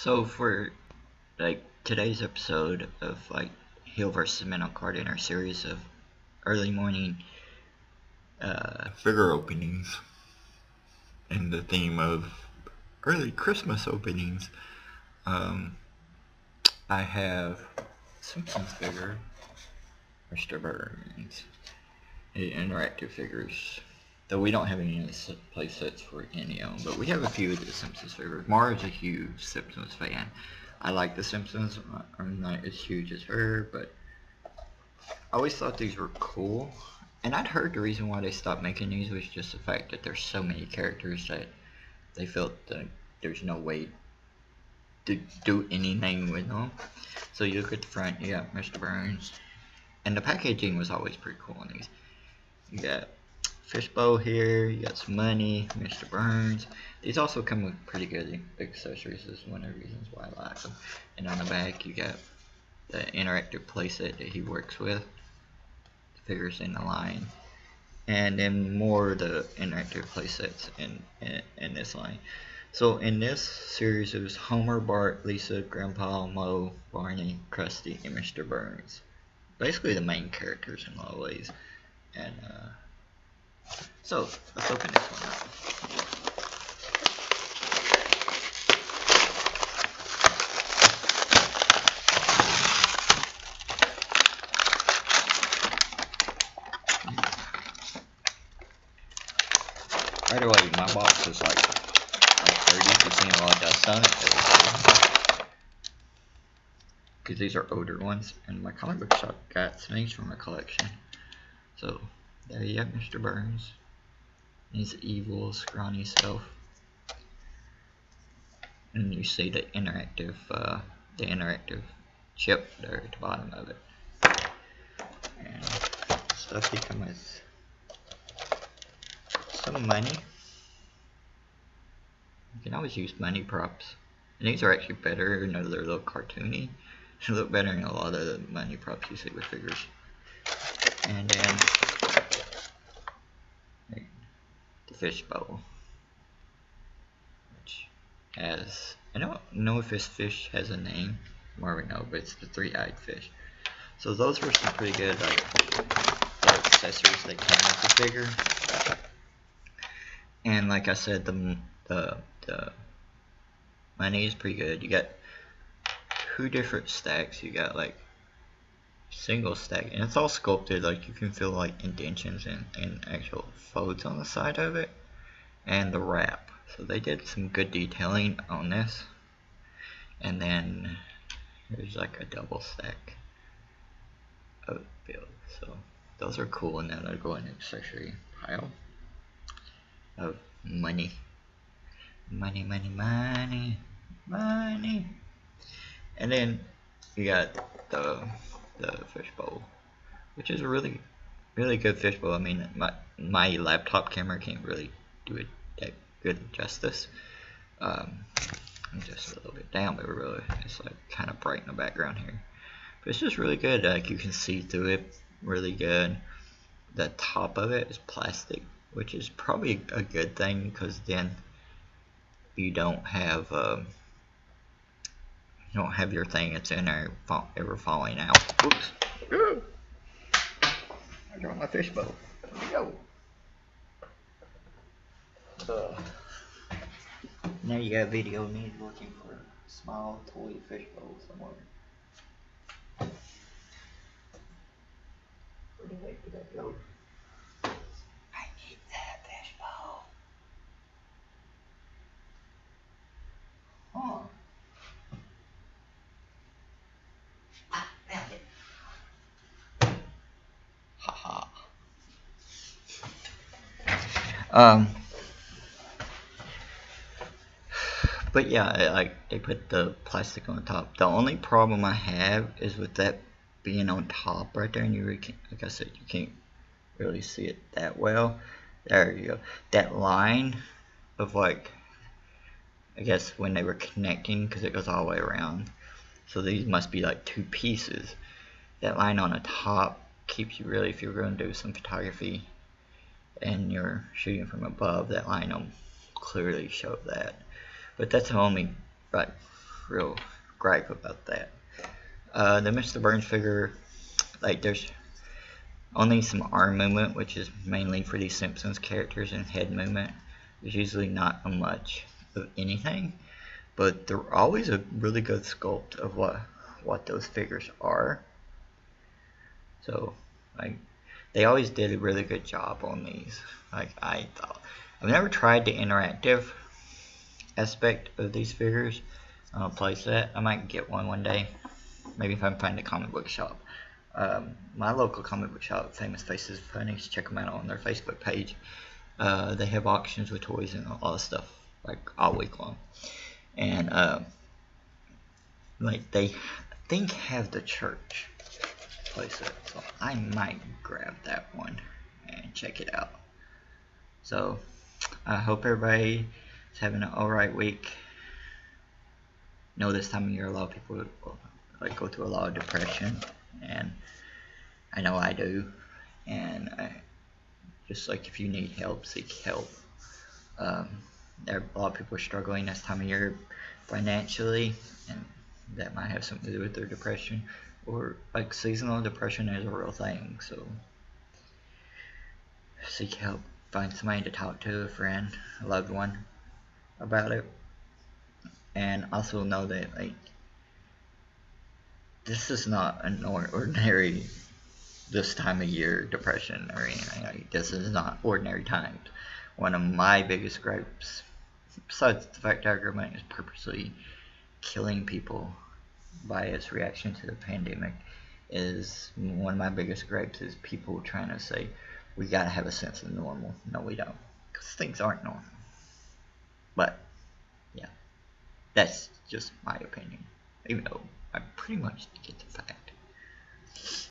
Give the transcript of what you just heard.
So for like today's episode of like Hill versus Mental Card in our series of early morning figure openings and the theme of early Christmas openings, um, I have Simpsons figure, Mr. Burns, interactive figures. Though we don't have any play sets for any of them, but we have a few of the Simpsons figures. Mara's a huge Simpsons fan. I like the Simpsons. I'm not as huge as her, but I always thought these were cool. And I'd heard the reason why they stopped making these was just the fact that there's so many characters that they felt that there's no way to do anything with them. So you look at the front, you got Mr. Burns. And the packaging was always pretty cool on these. You got Fishbowl here, you got some money, Mr. Burns. These also come with pretty good accessories. This is one of the reasons why I like them. And on the back you got the interactive playset that he works with, the figures in the line, and then more of the interactive playsets in this line. So in this series it was Homer, Bart, Lisa, Grandpa, Moe, Barney, Krusty, and Mr. Burns. Basically the main characters in a lot of ways. And so let's open this one up. Right away, my box is like dirty. You've seen a lot of dust on it. Because these are older ones, and my comic book shop got some things from my collection. So there you have Mr. Burns. His evil, scrawny self. And you see the interactive chip there at the bottom of it. And stuff he comes with some money. You can always use money props. And these are actually better, even though they're a little cartoony. They look better than a lot of the money props you see with figures. And then the fishbowl, which has, I don't know if this fish has a name, or we know, but it's the three-eyed fish. So those were some pretty good accessories that came with the figure. And like I said, the money is pretty good. You got two different stacks. You got like single stack, and it's all sculpted. Like you can feel like indentions and actual folds on the side of it, and the wrap. So they did some good detailing on this. And then there's like a double stack of build. So those are cool, and then they'll go in an accessory pile of money. Money, money, money, money. And then you got the fishbowl, which is a really good fishbowl. I mean, my laptop camera can't really do it that good justice. I'm just a little bit down, but really it's like kind of bright in the background here. But it's just really good. Like you can see through it really good. The top of it is plastic, which is probably a good thing, because then you don't have your thing that's in there ever falling out. Oops. Ooh. I dropped my fishbowl. There we go. Now you got video of me looking for a small toy fishbowl somewhere. Where the heck did that go? I need that fishbowl. Huh. Found it. Haha. But yeah, like they put the plastic on the top. The only problem I have is with that being on top right there, and you really can't, like I said, you can't really see it that well. There you go. That line of like, I guess when they were connecting, because it goes all the way around. So these must be like two pieces. That line on the top keeps you really, if you're going to do some photography and you're shooting from above, that line will clearly show that. But that's the only real gripe about that. The Mr. Burns figure, like, there's only some arm movement, which is mainly for these Simpsons characters, and head movement. There's usually not much of anything, but they're always a really good sculpt of what those figures are. So, like, they always did a really good job on these. Like, I thought, I've never tried the interactive aspect of these figures. Playset. I might get one day. Maybe if I can find a comic book shop. My local comic book shop, Famous Faces Funnies, check them out on their Facebook page. They have auctions with toys and all this stuff, like, all week long. And like, they think have the church playset, so I might grab that one and check it out. So I hope everybody is having an alright week. I know this time of year a lot of people like go through a lot of depression, and I know I do. And just like, if you need help, seek help. A lot of people are struggling this time of year financially, and that might have something to do with their depression, or like seasonal depression is a real thing. So seek help, find somebody to talk to, a friend, a loved one, about it. And also know that, like, this is not an ordinary this time of year depression or anything. Like, this is not ordinary times. One of my biggest gripes, besides the fact our government is purposely killing people by its reaction to the pandemic, is one of my biggest gripes is people trying to say we gotta have a sense of normal. No, we don't, because things aren't normal. But yeah, that's just my opinion, even though I pretty much get